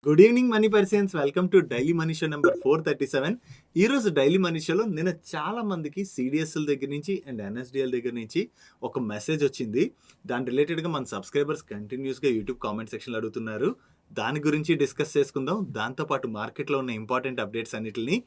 Good evening money persons, welcome to daily money show number 437. ఈ రోజు daily money షోలో నిన్న చాలా మందికి సిడిఎస్ఎల్ దగ్గర నుంచి అండ్ ఎన్ఎస్డిఎల్ దగ్గర నుంచి ఒక మెసేజ్ వచ్చింది. దాని రిలేటెడ్గా మన సబ్స్క్రైబర్స్ కంటిన్యూస్గా యూట్యూబ్ కామెంట్ సెక్షన్లో అడుగుతున్నారు. దాని గురించి డిస్కస్ చేసుకుందాం. దాంతోపాటు మార్కెట్లో ఉన్న ఇంపార్టెంట్ అప్డేట్స్ అన్నిటిని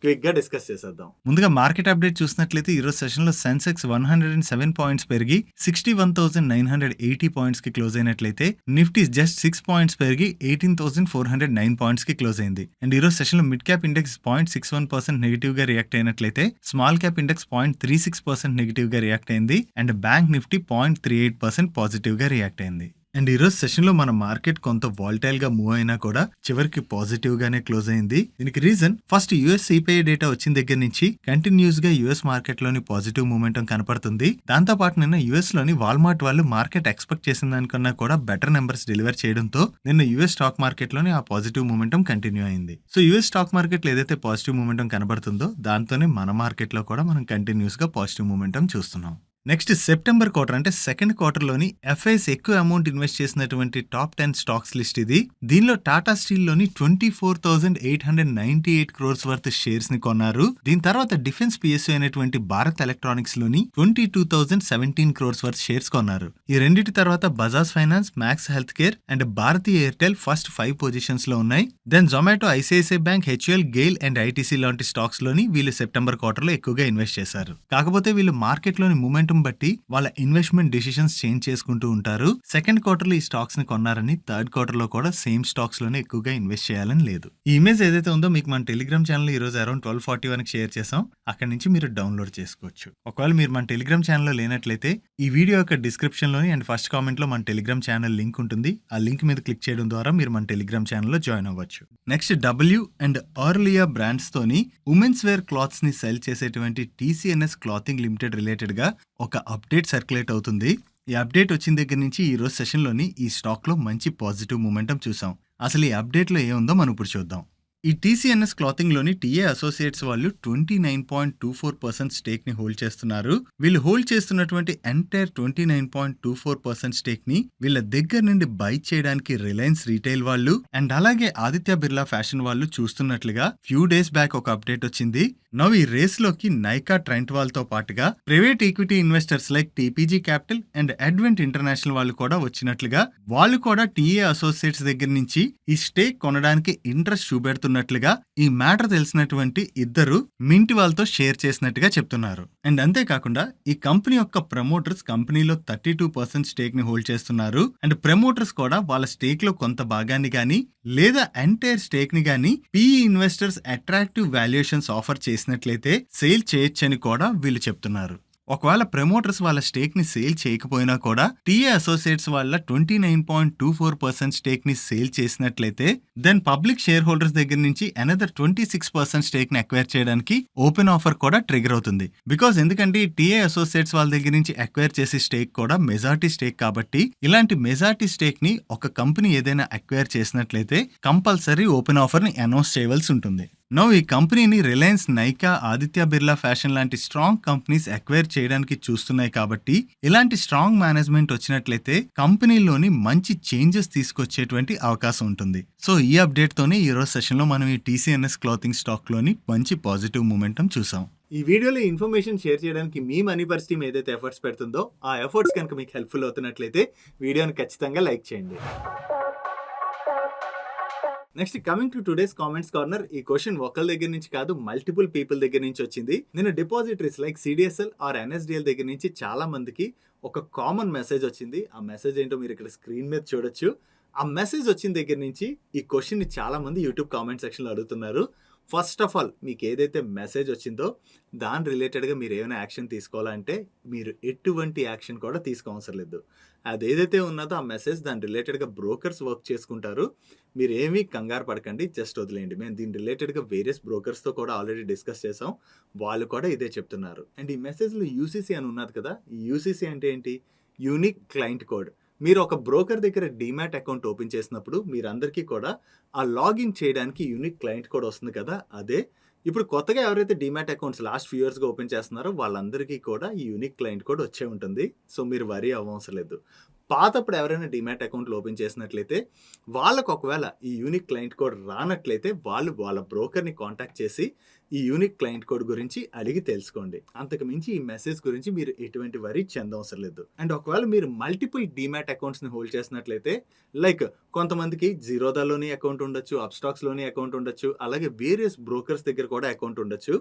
క్విక్గా డిస్కస్ చేసేద్దాం. ముందుగా మార్కెట్ అప్డేట్ చూసినట్లయితే ఈరోజు సెషన్లో సెన్సెక్స్ 107 పాయింట్స్ పెరిగి 61,980 పాయింట్స్ కి క్లోజ్ అయినట్లయితే నిఫ్టీ జస్ట్ 6 పాయింట్స్ పెరిగి 18,409 పాయింట్స్ కి క్లోజ్ అయింది. అండ్ ఈరోజు సెషన్లో మిడ్ క్యాప్ ఇండెక్స్ 0.61% నెగిటివ్ గా రియాక్ట్ అయినట్లయితే స్మాల్ క్యాప్ ఇండెక్స్ 0.36% నెగిటివ్ గా రియాక్ట్ అయింది. అండ్ బ్యాంక్ నిఫ్టీ 0.38% పాజిటివ్ గా రియాక్ట్ అయింది. అండ్ ఈరోజు సెషన్లో మన మార్కెట్ కొంత వాల్టైల్ గా మూవ్ అయినా కూడా చివరికి పాజిటివ్ గానే క్లోజ్ అయింది. దీనికి reason first US CPI data వచ్చిన దగ్గర నుంచి కంటిన్యూస్ గా యూఎస్ మార్కెట్ లోని పాజిటివ్ మూమెంటం కనపడుతుంది. దాంతో పాటు నిన్న యూఎస్ లోని వాల్మార్ట్ వాళ్ళు మార్కెట్ ఎక్స్పెక్ట్ చేసిన దానికన్నా కూడా బెటర్ నెంబర్స్ డెలివర్ చేయడంతో నిన్న యూఎస్ స్టాక్ మార్కెట్ లోని ఆ పాజిటివ్ మూమెంటం కంటిన్యూ అయింది. సో యూఎస్ స్టాక్ మార్కెట్ లో ఏదైతే పాజిటివ్ మూమెంటం కనబడుతుందో దాంతోనే మన మార్కెట్ లో కూడా మనం కంటిన్యూస్ గా పాజిటివ్ మూమెంటం చూస్తున్నాం. నెక్స్ట్ సెప్టెంబర్ క్వార్టర్ అంటే సెకండ్ క్వార్టర్లోని ఎఫ్ఐస్ ఎక్కువ అమౌంట్ ఇన్వెస్ట్ చేసినటువంటి టాప్ 10 స్టాక్స్ లిస్ట్ ఇది. దీనిలో టాటా స్టీల్ లోని 24,898 crores వర్త్ షేర్స్ ని కొన్నారు. దీని తర్వాత డిఫెన్స్ పిఎస్యూ అయినటువంటి భారత్ ఎలక్ట్రానిక్స్ లోని 22,017 crores వర్త్ షేర్స్ కొన్నారు. ఈ రెండింటి తర్వాత Bajaj finance, Max Health Care and Bharti Airtel first 5 positions లో ఉన్నాయి. Then Zomato, ICICI bank, HUL, GAIL and ITC లాంటి స్టాక్స్ లోని వీళ్ళు సెప్టెంబర్ క్వార్టర్ లో ఎక్కువగా ఇన్వెస్ట్ చేశారు. కాకపోతే వీళ్ళు మార్కెట్ లోని మూమెంట్ బట్టి వాళ్ళ ఇన్వెస్ట్మెంట్ డిసిషన్స్ చేంజ్ చేసుకుంటూ ఉంటారు. సెకండ్ క్వార్టర్ లో ఈ స్టాక్స్ ని కొన్నారని థర్డ్ క్వార్టర్ లో కూడా సేమ్ స్టాక్స్ లోనే ఎక్కువగా ఇన్వెస్ట్ చేయాలని లేదు. ఈ ఇమేజ్ ఏదైతే ఉందో మీకు మన టెలిగ్రామ్ ఛానల్ ఈ రోజు అరౌండ్ 12:41 కి షేర్ చేసాం. అక్కడ నుంచి మీరు డౌన్లోడ్ చేసుకోవచ్చు. ఒకవేళ మీరు మన టెలిగ్రామ్ ఛానల్లో లేనట్లయితే ఈ వీడియో యొక్క డిస్క్రిప్షన్ లోని అండ్ ఫస్ట్ కామెంట్ లో మన టెలిగ్రామ్ ఛానల్ లింక్ ఉంటుంది. ఆ లింక్ మీద క్లిక్ చేయడం ద్వారా మీరు మన టెలిగ్రామ్ ఛానల్లో జాయిన్ అవ్వచ్చు. నెక్స్ట్ డబ్ల్యూ అండ్ ఆర్లియా బ్రాండ్స్ తోని ఉమెన్స్ వేర్ క్లాత్స్ ని సెల్ చేసేటువంటి టీసీఎన్ఎస్ క్లాతింగ్ లిమిటెడ్ రిలేటెడ్ గా ఒక అప్డేట్ సర్క్యులేట్ అవుతుంది. ఈ అప్డేట్ వచ్చిన దగ్గర నుంచి ఈ రోజు సెషన్లోని ఈ స్టాక్ లో మంచి పాజిటివ్ మూమెంటం చూసాం. అసలు ఈ అప్డేట్ లో ఏముందో మనం ఇప్పుడు చూద్దాం. ఈ టీసీఎన్ఎస్ క్లాతింగ్ లోని టీఏ అసోసియేట్స్ వాళ్ళు 29.24% స్టేక్ ని హోల్డ్ చేస్తున్నారు. వీళ్ళు హోల్డ్ చేస్తున్నటువంటి ఎంటైర్ 29.24% స్టేక్ ని వీళ్ళ దగ్గర నుండి బై చేయడానికి రిలయన్స్ రీటైల్ వాళ్ళు అండ్ అలాగే ఆదిత్య బిర్లా ఫ్యాషన్ వాళ్ళు చూస్తున్నట్లుగా ఫ్యూ డేస్ బ్యాక్ ఒక అప్డేట్ వచ్చింది. నవ్ ఈ రేస్ లోకి నైకా, ట్రెంట్ వాళ్ళతో పాటుగా private equity investors like TPG capital and advent international వాళ్ళు కూడా వచ్చినట్లుగా వాళ్ళు కూడా టీఏ అసోసియేట్స్ దగ్గర నుంచి ఈ స్టేక్ కొనడానికి ఇంట్రెస్ట్ చూపెడుతున్నట్లుగా ఈ మ్యాటర్ తెలిసినటువంటి ఇద్దరు మింటి వాళ్ళతో షేర్ చేసినట్టుగా చెప్తున్నారు. అండ్ అంతేకాకుండా ఈ కంపెనీ యొక్క ప్రమోటర్స్ కంపెనీలో 32% స్టేక్ ని హోల్డ్ చేస్తున్నారు. అండ్ ప్రమోటర్స్ కూడా వాళ్ళ స్టేక్ లో కొంత భాగాన్ని గానీ లేదా ఎంటైర్ స్టేక్ ని గానీ PE investors attractive valuations offer చేసినట్లయితే సేల్ చేయొచ్చని కూడా వీళ్ళు చెప్తున్నారు. ఒకవేళ ప్రమోటర్స్ వాళ్ళ స్టేక్ ని సేల్ చేయకపోయినా కూడా టీఏ అసోసియేట్స్ వాళ్ళ 29.24% స్టేక్ ని సేల్ చేసినట్లయితే దెన్ పబ్లిక్ షేర్ హోల్డర్స్ దగ్గర నుంచి అనదర్ 26% స్టేక్ ని అక్వైర్ చేయడానికి ఓపెన్ ఆఫర్ కూడా ట్రిగర్ అవుతుంది. బికాస్ ఎందుకంటే టీఏ అసోసియేట్స్ వాళ్ళ దగ్గర నుంచి అక్వైర్ చేసే స్టేక్ కూడా మెజారిటీ స్టేక్ కాబట్టి ఇలాంటి మెజారిటీ స్టేక్ ని ఒక కంపెనీ ఏదైనా అక్వైర్ చేసినట్లయితే కంపల్సరీ ఓపెన్ ఆఫర్ ని అనౌన్స్ చేయవలసి ఉంటుంది. నో ఈ కంపెనీని రిలయన్స్, నైకా, ఆదిత్య బిర్లా ఫ్యాషన్ లాంటి స్ట్రాంగ్ కంపెనీస్ అక్వైర్ చేయడానికి చూస్తున్నాయి కాబట్టి ఇలాంటి స్ట్రాంగ్ మేనేజ్మెంట్ వచ్చినట్లయితే కంపెనీలోని మంచి చేంజెస్ తీసుకొచ్చేటువంటి అవకాశం ఉంటుంది. సో ఈ అప్డేట్ తోనే ఈ రోజు సెషన్ లో మనం ఈ టీసీఎన్ఎస్ క్లాతింగ్ స్టాక్ లోని మంచి పాజిటివ్ మూమెంటం చూసాం. ఈ వీడియోలో ఇన్ఫర్మేషన్ షేర్ చేయడానికి మీ మనీ పర్స్ టీమ్ ఏదైతే ఎఫర్ట్స్ పెడుతుందో ఆ ఎఫర్ట్స్ కనుక మీకు హెల్ప్ఫుల్ అవుతున్నట్లయితే వీడియోని ఖచ్చితంగా లైక్ చేయండి. Next coming to today's comments corner. ఈ క్వశ్చన్ ఒకళ్ళ దగ్గర నుంచి కాదు, మల్టిపుల్ పీపుల్ దగ్గర నుంచి వచ్చింది. నేను depositories like CDSL or NSDL దగ్గర నుంచి చాలా మందికి ఒక కామన్ మెసేజ్ వచ్చింది. ఆ మెసేజ్ ఏంటో మీరు ఇక్కడ స్క్రీన్ మీద చూడొచ్చు. ఆ మెసేజ్ వచ్చిన దగ్గర నుంచి ఈ క్వశ్చన్ ని చాలా మంది యూట్యూబ్ కామెంట్ సెక్షన్లో అడుగుతున్నారు. ఫస్ట్ ఆఫ్ ఆల్ మీకు ఏదైతే మెసేజ్ వచ్చిందో దాని రిలేటెడ్గా మీరు ఏమైనా యాక్షన్ తీసుకోవాలంటే మీరు ఎటువంటి యాక్షన్ కూడా తీసుకోవసరం లేదు. అది ఏదైతే ఉన్నదో ఆ మెసేజ్ దాని రిలేటెడ్గా బ్రోకర్స్ వర్క్ చేసుకుంటారు. మీరు ఏమీ కంగారు పడకండి, జస్ట్ వదిలేయండి. మేము దీని రిలేటెడ్గా వేరియస్ బ్రోకర్స్తో కూడా ఆల్రెడీ డిస్కస్ చేసాం. వాళ్ళు కూడా ఇదే చెప్తున్నారు. అండ్ ఈ మెసేజ్లో యూసీసీ అని ఉన్నది కదా, ఈ యూసీసీ అంటే ఏంటి? Unique client code. మీరు ఒక బ్రోకర్ దగ్గర డీమ్యాట్ అకౌంట్ ఓపెన్ చేసినప్పుడు మీరందరికీ కూడా ఆ లాగిన్ చేయడానికి యూనిక్ క్లయింట్ కోడ్ వస్తుంది కదా, అదే ఇప్పుడు కొత్తగా ఎవరైతే డీమ్యాట్ అకౌంట్స్ లాస్ట్ ఫ్యూ ఇయర్స్గా ఓపెన్ చేస్తున్నారో వాళ్ళందరికీ కూడా ఈ యూనిక్ క్లయింట్ కోడ్ వచ్చే ఉంటుంది. సో మీరు వరీ అవ్వవసరం లేదు. పాతప్పుడు ఎవరైనా డిమాట్ అకౌంట్లు ఓపెన్ చేసినట్లయితే వాళ్ళకు ఒకవేళ ఈ యూనిక్ క్లయింట్ కోడ్ రానట్లయితే వాళ్ళు వాళ్ళ బ్రోకర్ని కాంటాక్ట్ చేసి ఈ యూనిక్ క్లయింట్ కోడ్ గురించి అడిగి తెలుసుకోండి. అంతకు మించి ఈ మెసేజ్ గురించి మీరు ఎటువంటి వరీ చెందవసరం లేదు. అండ్ ఒకవేళ మీరు మల్టిపుల్ డిమాట్ అకౌంట్స్ని హోల్డ్ చేసినట్లయితే లైక్ కొంతమందికి జీరోదాలోని అకౌంట్ ఉండొచ్చు, అప్స్టాక్స్లోని అకౌంట్ ఉండొచ్చు, అలాగే వేరియస్ బ్రోకర్స్ దగ్గర కూడా అకౌంట్ ఉండొచ్చు.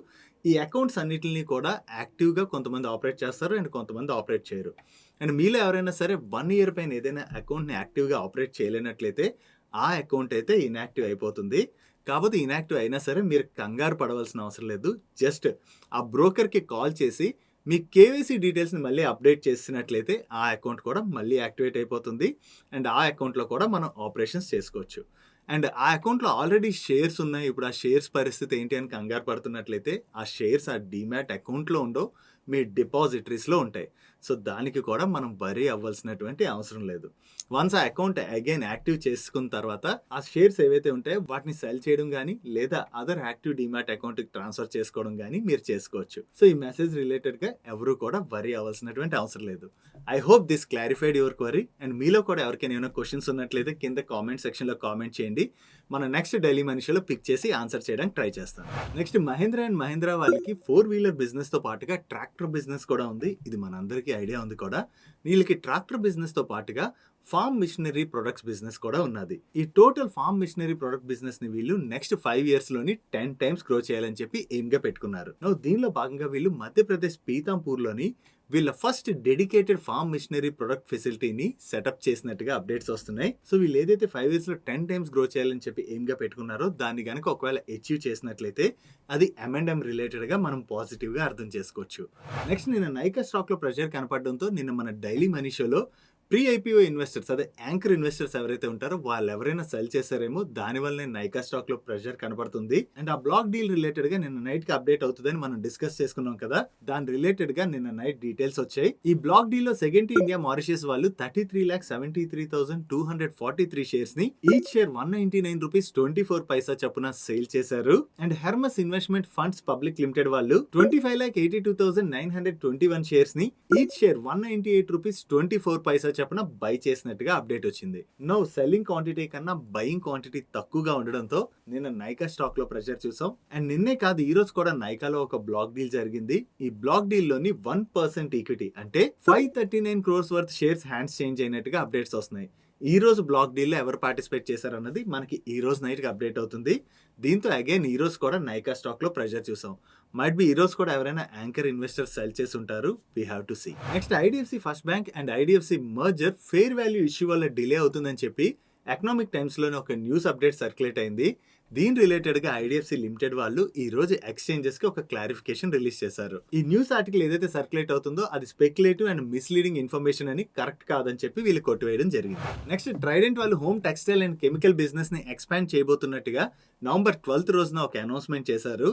ఈ అకౌంట్స్ అన్నిటిని కూడా యాక్టివ్గా కొంతమంది ఆపరేట్ చేస్తారు అండ్ కొంతమంది ఆపరేట్ చేయరు. అండ్ మీలో ఎవరైనా సరే 1 year పైన ఏదైనా అకౌంట్ని యాక్టివ్గా ఆపరేట్ చేయలేనట్లయితే ఆ అకౌంట్ అయితే ఇన్యాక్టివ్ అయిపోతుంది. కాకపోతే ఇన్యాక్టివ్ అయినా సరే మీరు కంగారు పడవలసిన అవసరం లేదు. జస్ట్ ఆ బ్రోకర్కి కాల్ చేసి మీ కేవైసీ డీటెయిల్స్ని మళ్ళీ అప్డేట్ చేసినట్లయితే ఆ అకౌంట్ కూడా మళ్ళీ యాక్టివేట్ అయిపోతుంది అండ్ ఆ అకౌంట్లో కూడా మనం ఆపరేషన్స్ చేసుకోవచ్చు. అండ్ ఆ అకౌంట్లో ఆల్రెడీ షేర్స్ ఉన్నాయి. ఇప్పుడు ఆ షేర్స్ పరిస్థితి ఏంటి అని కంగారు పడుతున్నట్లయితే ఆ షేర్స్ ఆ డిమాట్ అకౌంట్లో ఉండవు, మీ డిపాజిటరీస్లో ఉంటాయి. సో దానికి కూడా మనం వరీ అవ్వాల్సినటువంటి అవసరం లేదు. వన్స్ ఆ అకౌంట్ అగైన్ యాక్టివ్ చేసుకున్న తర్వాత ఆ షేర్స్ ఏవైతే ఉంటాయో వాటిని సెల్ చేయడం కానీ లేదా అదర్ యాక్టివ్ డిమాట్ అకౌంట్కి ట్రాన్స్ఫర్ చేసుకోవడం కానీ మీరు చేసుకోవచ్చు. సో ఈ మెసేజ్ రిలేటెడ్గా ఎవరు కూడా వరీ అవ్వాల్సినటువంటి అవసరం లేదు. I hope this clarified your query. And మీలో కూడా ఎవరికైనా ఏమైనా క్వశ్చన్స్ ఉన్నట్లయితే కింద కామెంట్ సెక్షన్లో కామెంట్ చేయండి. మన నెక్స్ట్ డైలీ మనిషిలో పిక్ చేసి ఆన్సర్ చేయడానికి ట్రై చేస్తాను. నెక్స్ట్ మహీంద్రా అండ్ మహీంద్రా వాళ్ళకి 4-wheeler బిజినెస్తో పాటుగా ట్రాక్టర్ బిజినెస్ కూడా ఉంది. ఇది మనందరికీ ఐడియా ఉంది కూడా. వీళ్ళకి ట్రాక్టర్ బిజినెస్తో పాటుగా ఫార్మ్ మిషనరీ ప్రొడక్ట్స్ బిజినెస్ కూడా ఉన్నది. ఈ total farm machinery product business ని వీళ్ళు నెక్స్ట్ 5 years లోని 10 times గ్రో చేయాలని చెప్పి ఎయిమ్ గా పెట్టుకున్నారు. దీనిలో భాగంగా వీళ్ళు మధ్యప్రదేశ్ పీతాంపూర్లోని వీళ్ళ first dedicated form machinery product ఫెసిలిటీని setup చేసినట్టుగా అప్డేట్స్ వస్తున్నాయి. సో వీళ్ళు ఏదైతే 5 years లో 10 times గ్రో చేయాలని చెప్పి ఎయిమ్ గా పెట్టుకున్నారో దాన్ని కనుక ఒకవేళ అచీవ్ చేసినట్లయితే అది M&M రిలేటెడ్ గా మనం పాజిటివ్ గా అర్థం చేసుకోవచ్చు. నెక్స్ట్ నిన్న నైకా స్టాక్ లో ప్రెషర్ కనపడడంతో నిన్న మన డైలీ మనీ షోలో ప్రీ ఐపీఓ ఇన్వెస్టర్స్ అదే యాంకర్ ఇన్వెస్టర్స్ ఎవరైతే ఉంటారో వాళ్ళు ఎవరైనా సెల్ చేశారేమో దానివల్లనే నైకా స్టాక్ లో ప్రెషర్ కనపడుతుంది. అండ్ ఆ బ్లాక్ డీల్ రిలేటెడ్ గా నిన్న నైట్ కి అప్డేట్ అవుతుందని మనం డిస్కస్ చేసుకున్నాం కదా. దాని రిలేటెడ్ గా నిన్న నైట్ డీటెయిల్స్ వచ్చాయి. ఈ బ్లాక్ డీల్ లో సెకండ్ ఇండియా మారిషియస్ వాళ్ళు 33,73,243 షేర్స్ ని ఈచ్ షేర్ ₹199.24 చొప్పున సేల్ చేశారు. And Hermes investment funds public limited వాళ్ళు 25,82,921 షేర్స్ ని ఈచ్ షేర్ ₹198.24 చెప్పిన బై చేసినట్టుగా అప్డేట్ వచ్చింది. నౌ సెల్లింగ్ క్వాంటిటీ కన్నా బయింగ్ క్వాంటిటీ తక్కువగా ఉండడంతో నిన్న నైకా స్టాక్ లో ప్రెషర్ చూసాం. అండ్ నిన్నే కాదు ఈ రోజు కూడా నైకాలో ఒక బ్లాక్ డీల్ జరిగింది. ఈ బ్లాక్ డీల్ లోని 1% ఈక్విటీ అంటే 539 crores worth shares hands change అయినట్టుగా అప్డేట్స్ వస్తున్నాయి. ఈ రోజు బ్లాక్ డీల్ లో ఎవరు పార్టిసిపేట్ చేశారన్నది మనకి ఈ రోజు నైట్ కి అప్డేట్ అవుతుంది. దీంతో అగైన్ ఈ రోజు కూడా నైకా స్టాక్ లో ప్రెషర్ చూసాం. మైట్ బి ఈ రోజు కూడా ఎవరైనా యాంకర్ ఇన్వెస్టర్స్ సెల్ చేసి ఉంటారు. We have to see. Next IDFC first bank and IDFC merger fair value issue వల్ల డిలే అవుతుందని చెప్పి ఎకనామిక్ టైమ్స్ లోనే ఒక న్యూస్ అప్డేట్ సర్క్యులేట్ అయింది. దీని రిలేటెడ్ గా ఐడిఎఫ్సి లిమిటెడ్ వాళ్ళు ఈ రోజు ఎక్స్చేంజెస్ కి ఒక క్లారిఫికేషన్ రిలీజ్ చేశారు. ఈ న్యూస్ ఆర్టికల్ ఏదైతే సర్క్యులేట్ అవుతుందో అది స్పెక్యులేటివ్ అండ్ మిస్లీడింగ్ ఇన్ఫర్మేషన్ అని కరెక్ట్ కాదని చెప్పి వీళ్ళు కొట్టివేయడం జరిగింది. నెక్స్ట్ ట్రైడెంట్ వాళ్ళు home textile and chemical business ని ఎక్స్పాండ్ చేయబోతున్నట్టుగా November 12th రోజున ఒక అనౌన్స్మెంట్ చేశారు.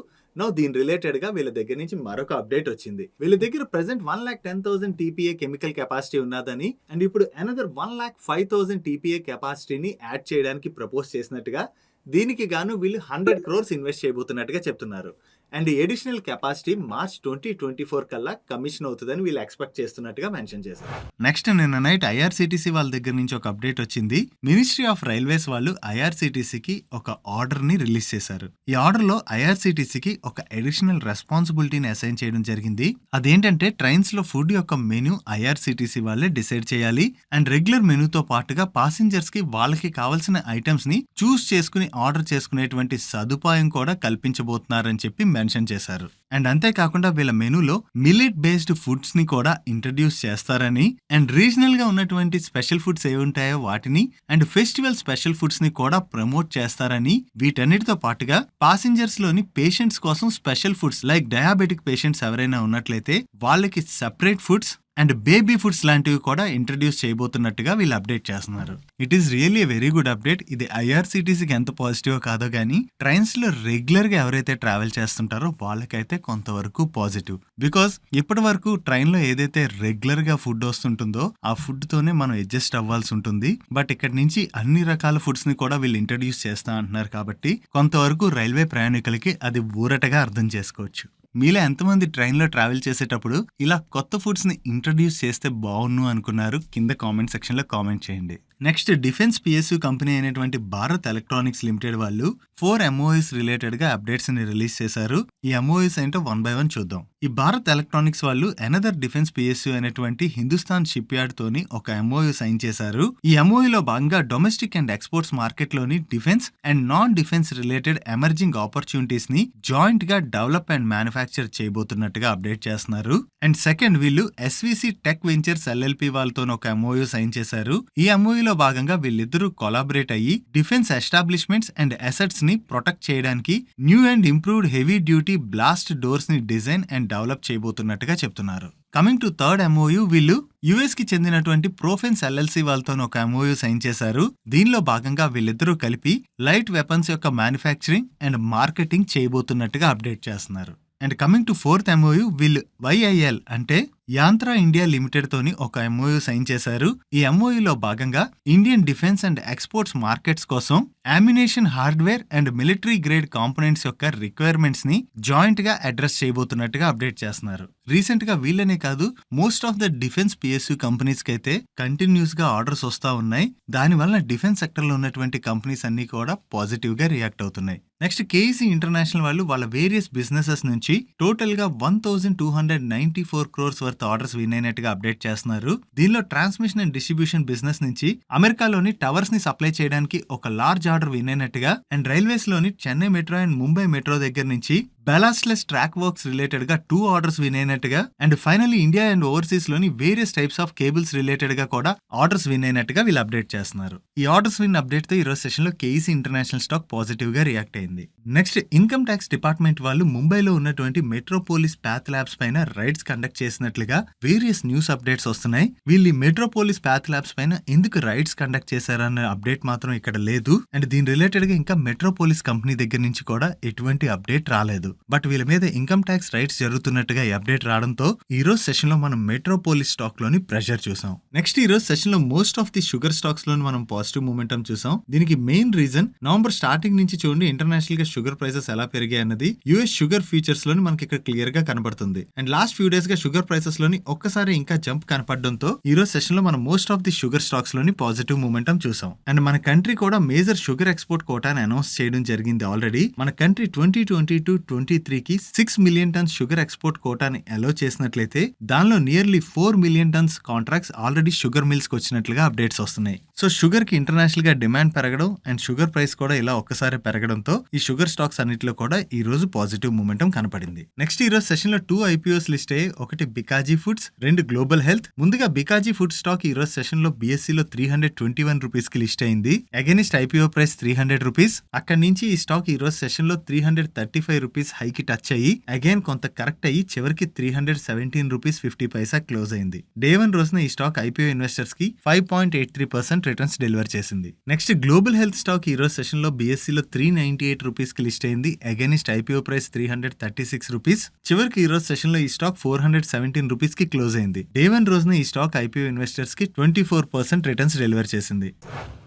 దీని రిలేటెడ్ గా వీళ్ళ దగ్గర నుంచి మరొక అప్డేట్ వచ్చింది. వీళ్ళ దగ్గర ప్రెసెంట్ 1,10,000 TPA కెమికల్ కెపాసిటీ ఉన్నదని అండ్ ఇప్పుడు అనదర్ 1,05,000 TPA కెపాసిటీని యాడ్ చేయడానికి ప్రపోజ్ చేసినట్టుగా, దీనికి గాను వీళ్ళు 100 crores ఇన్వెస్ట్ చేయబోతున్నట్టుగా చెప్తున్నారు. అండ్ ఈ అడిషనల్ కెపాసిటీ March 2024 కల్లా కమిషన్ అవుతుందని వీళ్ళు ఎక్స్పెక్ట్ చేస్తున్నట్టుగా మెన్షన్ చేశారు. నెక్స్ట్ నిన్న నైట్ IRCTC వాళ్ళ దగ్గర నుంచి ఒక అప్డేట్ వచ్చింది. మినిస్ట్రీ ఆఫ్ రైల్వేస్ వాళ్ళు IRCTCకి ఒక ఆర్డర్ ని రిలీజ్ చేశారు. ఈ ఆర్డర్ లో IRCTCకి ఒక అడిషనల్ రెస్పాన్సిబిలిటీని అసైన్ చేయడం జరిగింది. అదేంటంటే ట్రైన్స్ లో ఫుడ్ యొక్క మెనూ IRCTC వాళ్ళే డిసైడ్ చేయాలి. అండ్ రెగ్యులర్ మెనూతో పాటుగా పాసింజర్స్ కి వాళ్ళకి కావాల్సిన ఐటమ్స్ ని చూస్ చేసుకుని ఆర్డర్ చేసుకునేటువంటి సదుపాయం కూడా కల్పించబోతున్నారని చెప్పి మెన్షన్ చేశారు. అండ్ అంతేకాకుండా వీళ్ళ మెనూలో మిల్లెట్ బేస్డ్ ఫుడ్స్ ని కూడా ఇంట్రడ్యూస్ చేస్తారని అండ్ రీజనల్ గా ఉన్నటువంటి స్పెషల్ ఫుడ్స్ ఏ ఉంటాయో వాటిని అండ్ ఫెస్టివల్ స్పెషల్ ఫుడ్స్ ని కూడా ప్రమోట్ చేస్తారని, వీటన్నిటితో పాటుగా పాసింజర్స్ లోని పేషెంట్స్ కోసం special foods like diabetic patients ఎవరైనా ఉన్నట్లయితే వాళ్ళకి separate foods and baby foods లాంటివి కూడా ఇంట్రడ్యూస్ చేయబోతున్నట్టుగా వీళ్ళు అప్డేట్ చేస్తున్నారు. It is really a very good update. ఇది IRCTCకి ఎంత పాజిటివ్ కాదో కానీ ట్రైన్స్ లో రెగ్యులర్ గా ఎవరైతే ట్రావెల్ చేస్తుంటారో వాళ్ళకైతే కొంతవరకు పాజిటివ్. బికాస్ ఇప్పటి వరకు ట్రైన్ లో ఏదైతే రెగ్యులర్ గా ఫుడ్ వస్తుంటుందో ఆ ఫుడ్ తోనే మనం అడ్జస్ట్ అవ్వాల్సి ఉంటుంది. బట్ ఇక్కడ నుంచి అన్ని రకాల ఫుడ్స్ ని కూడా వీళ్ళు ఇంట్రడ్యూస్ చేస్తా అంటున్నారు కాబట్టి కొంతవరకు రైల్వే ప్రయాణికులకి అది ఊరటగా అర్థం చేసుకోవచ్చు. మీలో ఎంతమంది ట్రైన్లో ట్రావెల్ చేసేటప్పుడు ఇలా కొత్త ఫుడ్స్ని ఇంట్రడ్యూస్ చేస్తే బాగున్ను అనుకున్నారు? కింద కామెంట్ సెక్షన్లో కామెంట్ చేయండి. నెక్స్ట్ డిఫెన్స్ పిఎస్యు కంపెనీ అయినటువంటి భారత్ ఎలక్ట్రానిక్స్ లిమిటెడ్ వాళ్ళు 4 MOUs రిలేటెడ్ గా అప్డేట్స్ ని రిలీజ్ చేశారు. ఈ MOUs ఏంటో 1 by 1 చూద్దాం. ఈ భారత్ ఎలక్ట్రానిక్స్ వాళ్ళు అనదర్ డిఫెన్స్ పిఎస్యు అయినటువంటి హిందుస్థాన్ షిప్ యార్డ్ తోని ఒక MOU సైన్ చేశారు. ఈ MOU లో భాగంగా డొమెస్టిక్ అండ్ ఎక్స్పోర్ట్స్ మార్కెట్ లోని defence and non defence related emerging opportunities ని జాయింట్ గా డెవలప్ అండ్ మ్యానుఫ్యాక్చర్ చేయబోతున్నట్టుగా అప్డేట్ చేస్తున్నారు. అండ్ సెకండ్ వీళ్ళు SVC టెక్ వెంచర్స్ LLP వాళ్ళతో ఒక MOU సైన్ చేశారు. ఈ MOU లో భాగంగా వీళ్ళిద్దరూ కొలాబరేట్ అయ్యి డిఫెన్స్ ఎస్టాబ్లిష్మెంట్స్ అండ్ అసెట్స్ ని ప్రొటెక్ట్ చేయడానికి new and improved heavy duty blast doors ని డిజైన్ అండ్ డెవలప్ చేయబోతున్నట్టుగా చెప్తున్నారు. కమింగ్ టు థర్డ్ MOU, వీళ్ళు యుఎస్ కి చెందినటువంటి ప్రోఫెన్స్ LLC వాళ్ళతో ఒక MOU సైన్ చేశారు. దీనిలో భాగంగా వీళ్ళిద్దరూ కలిపి లైట్ వెపన్స్ యొక్క మ్యానుఫ్యాక్చరింగ్ అండ్ మార్కెటింగ్ చేయబోతున్నట్టుగా అప్డేట్ చేస్తున్నారు. And coming to fourth MOU, వీళ్ళు YIL అంటే యాంత్రా ఇండియా లిమిటెడ్ తోని ఒక MOU సైన్ చేశారు. ఈ MOU లో భాగంగా Indian defence and exports markets కోసం ammunition hardware and military grade components యొక్క రిక్వైర్మెంట్స్ ని జాయింట్ గా అడ్రస్ చేయబోతున్నట్టుగా అప్డేట్ చేస్తున్నారు. రీసెంట్ గా వీళ్ళనే కాదు, most of the defence PSU companies కి అయితే కంటిన్యూస్ గా ఆర్డర్స్ వస్తా ఉన్నాయి. దాని వలన డిఫెన్స్ సెక్టర్ లో ఉన్నటువంటి కంపెనీస్ అన్ని కూడా పాజిటివ్ గా రియాక్ట్ అవుతున్నాయి. నెక్స్ట్ KEC ఇంటర్నేషనల్ వాళ్ళు వాళ్ళ వేరియస్ బిజినెసెస్ నుంచి టోటల్ గా 1294 crores వర్త్ ఆర్డర్స్ విన్ అయినట్టుగా అప్డేట్ చేస్తున్నారు. దీనిలో ట్రాన్స్మిషన్ అండ్ డిస్ట్రిబ్యూషన్ బిజినెస్ నుంచి అమెరికాలోని టవర్స్ ని సప్లై చేయడానికి ఒక లార్జ్ ఆర్డర్ విన్ అయినట్టుగా, అండ్ రైల్వేస్ లోని Chennai metro and Mumbai metro దగ్గర నుంచి బ్యాలాస్ట్లెస్ ట్రాక్ వర్క్స్ రిలేటెడ్ గా 2 ఆర్డర్స్ విన్ అయినట్టుగా, and finally India and overseas లోని various types of cables related గా కూడా ఆర్డర్స్ విన్ అయినట్టుగా వీళ్ళు అప్డేట్ చేస్తున్నారు. ఈ ఆర్డర్స్ విన్ అప్డేట్ తో ఈ రోజు సెషన్ లో KEC ఇంటర్నేషనల్ స్టాక్ పాజిటివ్ గా రియాక్ట్ అయింది. నెక్స్ట్ ఇన్కమ్ ట్యాక్స్ డిపార్ట్మెంట్ వాళ్ళు ముంబైలో ఉన్నటువంటి మెట్రోపోలిస్ ప్యాథ్ ల్యాబ్స్ పైన రైడ్స్ కండక్ట్ చేసినట్లుగా వేరియస్ న్యూస్ అప్డేట్స్ వస్తున్నాయి. వీళ్ళు మెట్రోపోలిస్ ప్యాథ్ ల్యాబ్స్ పైన ఎందుకు రైడ్స్ కండక్ట్ చేశారన్న అప్డేట్ మాత్రం ఇక్కడ లేదు. అండ్ దీని రిలేటెడ్ గా ఇంకా మెట్రోపోలిస్ కంపెనీ దగ్గర నుంచి కూడా ఎటువంటి అప్డేట్ రాలేదు. బట్ వీళ్ళ మీద ఇన్కమ్ ట్యాక్స్ రైట్స్ జరుగుతున్నట్టుగా ఈ అప్డేట్ రావడంతో ఈ రోజు సెషన్ లో మనం మెట్రోపోలిస్ స్టాక్ లోని ప్రెషర్ చూసాం. నెక్స్ట్ ఈ రోజు సెషన్ లో most of the sugar stocks లో మనం పాజిటివ్ మూమెంటం చూసాం. దీనికి మెయిన్ రీజన్ నవంబర్ స్టార్టింగ్ నుంచి చూడండి ఇంటర్నేషనల్ గా షుగర్ ప్రైసెస్ ఎలా పెరిగాయి అన్నది యుఎస్ షుగర్ ఫ్యూచర్స్ లోని మనకి ఇక్కడ క్లియర్ గా కనబడుతుంది. అండ్ లాస్ట్ ఫ్యూ డేస్ గా షుగర్ ప్రైసెస్ లోని ఒక్కసారి ఇంకా జంప్ కనపడడంతో ఈ రోజు సెషన్ లో మనం most of the sugar stocks లోని పాజిటివ్ మూమెంటం చూసాం. అండ్ మన కంట్రీ కూడా మేజర్ షుగర్ ఎక్స్పోర్ట్ కోటాని అనౌన్స్ చేయడం జరిగింది ఆల్రెడీ. మన కంట్రీ 2022-23 కి 6 million tons షుగర్ ఎక్స్పోర్ట్ కోటాని అలో చేసినట్లయితే దానిలో nearly 4 million tons contracts already sugar mills కి వచ్చినట్లుగా అప్డేట్స్ వస్తున్నాయి. సో షుగర్ కి ఇంటర్నేషనల్ గా డిమాండ్ పెరగడం అండ్ షుగర్ ప్రైస్ కూడా ఇలా ఒక్కసారి పెరగడంతో ఈ షుగర్ స్టాక్స్ అన్నిటిలో కూడా ఈ రోజు పాజిటివ్ మూమెంటం కనపడింది. నెక్స్ట్ ఈ రోజు సెషన్ లో 2 IPOs లిస్ట్ అయ్యాయి. ఒకటి బికాజీ ఫుడ్స్, 2 గ్లోబల్ హెల్త్. ముందుగా బికాజీ ఫుడ్ స్టాక్ ఈ రోజు సెషన్ లో BSE లో 321 రూపీస్ కి లిస్ట్ అయింది. Against IPO price 300 rupees. అక్కడి నుంచి ఈ స్టాక్ ఈ రోజు సెషన్ లో 335 రూపీస్ హైకి టచ్ అయ్యి అగైన్ కొంత కరెక్ట్ అయ్యి చివరికి 317 రూపీస్ 50 పైసా క్లోజ్ అయింది. డే 1 రోజున ఈ స్టాక్ IPO ఇన్వెస్టర్స్ కి 5.83% రిటర్న్స్ డెలివర్ చేసింది. నెక్స్ట్ గ్లోబల్ హెల్త్ స్టాక్ ఈ రోజు సెషన్ లో BSE లో 398 రూపీస్ కి లిస్ట్ అయింది. Against IPO price 336 rupees. చివరికి ఈ రోజు సెషన్ లో ఈ స్టాక్ 417 రూపీస్ కి క్లోజ్ అయింది. డే 1 రోజున ఈ స్టాక్ IPO ఇన్వెస్టర్స్ కి 24% రిటర్న్స్ డెలివర్ చేసింది.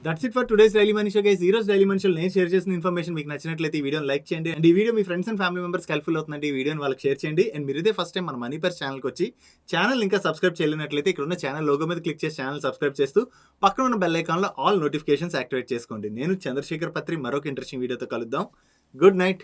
That's it for today's daily money show guys. ఈ రోజు డైలీ మనీ షోలో నేను షేర్ చేసిన ఇన్ఫర్మేషన్ మీకు నచ్చినట్లయితే ఈ వీడియోని లైక్ చేయండి. అండ్ ఈ video me friends and family members helpful అవుతుందంటే ఈ వీడియోని వాళ్ళకి షేర్ చేయండి. అండ్ మీరు ఇదే ఫస్ట్ టైం మన మనీ పర్స్ ఛానల్కి వచ్చి ఛానల్ ఇంకా సబ్స్క్రైబ్ చేయలేనట్లయితే ఇక్కడ ఉన్న ఛానల్ లోగో మీద క్లిక్ చేసి ఛానల్ సబ్స్క్రైబ్ చేస్తూ పక్కన ఉన్న బెల్ ఐకాన్ లో ఆల్ నోటిఫికేషన్స్ యాక్టివేట్ చేసుకోండి. నేను చంద్రశేఖర్ పత్రి మరొక ఇంట్రెస్టింగ్ వీడియోతో కలుద్దాం. Good night.